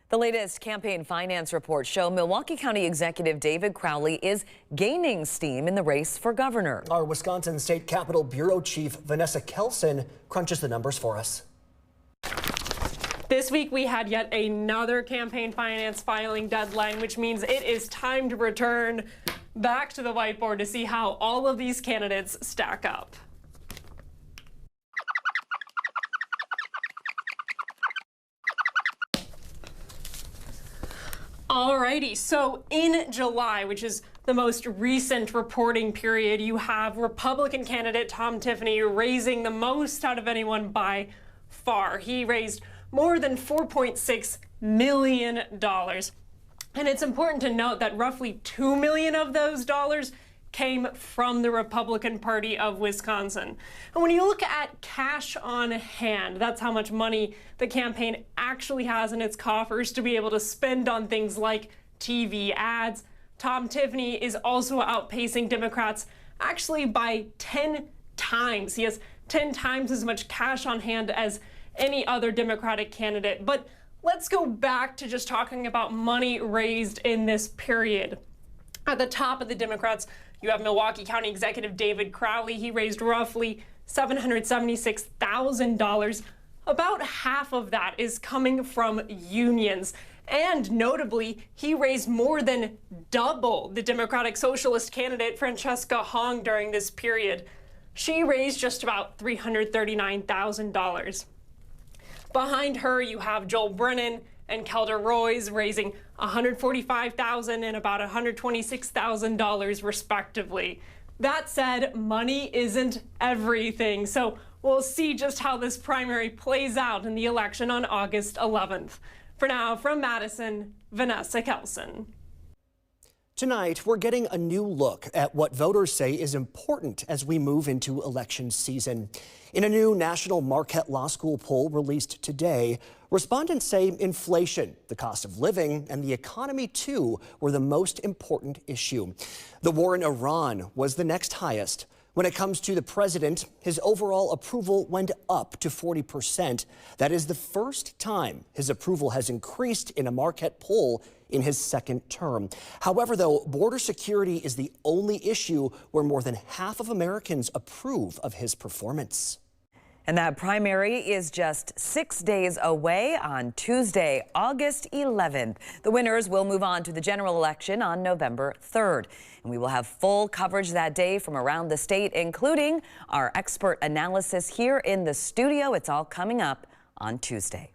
The latest campaign finance reports show Milwaukee County Executive David Crowley is gaining steam in the race for governor. Our Wisconsin State Capitol Bureau Chief Vanessa Kelson crunches the numbers for us. This week we had yet another campaign finance filing deadline, which means it is time to return back to the whiteboard to see how all of these candidates stack up. Alrighty, so in July, which is the most recent reporting period, you have Republican candidate Tom Tiffany raising the most out of anyone by far. He raised more than $4.6 million. And it's important to note that roughly $2 million of those dollars came from the Republican Party of Wisconsin. And when you look at cash on hand, that's how much money the campaign actually has in its coffers to be able to spend on things like TV ads. Tom Tiffany is also outpacing Democrats actually by 10 times. He has 10 times as much cash on hand as any other Democratic candidate. But let's go back to just talking about money raised in this period. At the top of the Democrats, you have Milwaukee County Executive David Crowley. He raised roughly $776,000. About half of that is coming from unions. And notably, he raised more than double the Democratic Socialist candidate Francesca during this period. She raised just about $339,000. Behind her, you have Joel Brennan and Kelder Roys raising $145,000 and about $126,000 respectively. That said, money isn't everything, so we'll see just how this primary plays out in the election on August 11th. For now, from Madison, Vanessa Kelson. Tonight, we're getting a new look at what voters say is important as we move into election season. In a new national Marquette Law School poll released today, respondents say inflation, the cost of living, and the economy, too, were the most important issue. The war in Iran was the next highest. When it comes to the president, his overall approval went up to 40%. That is the first time his approval has increased in a Marquette poll in his second term. However, though, border security is the only issue where more than half of Americans approve of his performance. And that primary is just 6 days away on Tuesday, August 11th. The winners will move on to the general election on November 3rd. And we will have full coverage that day from around the state, including our expert analysis here in the studio. It's all coming up on Tuesday.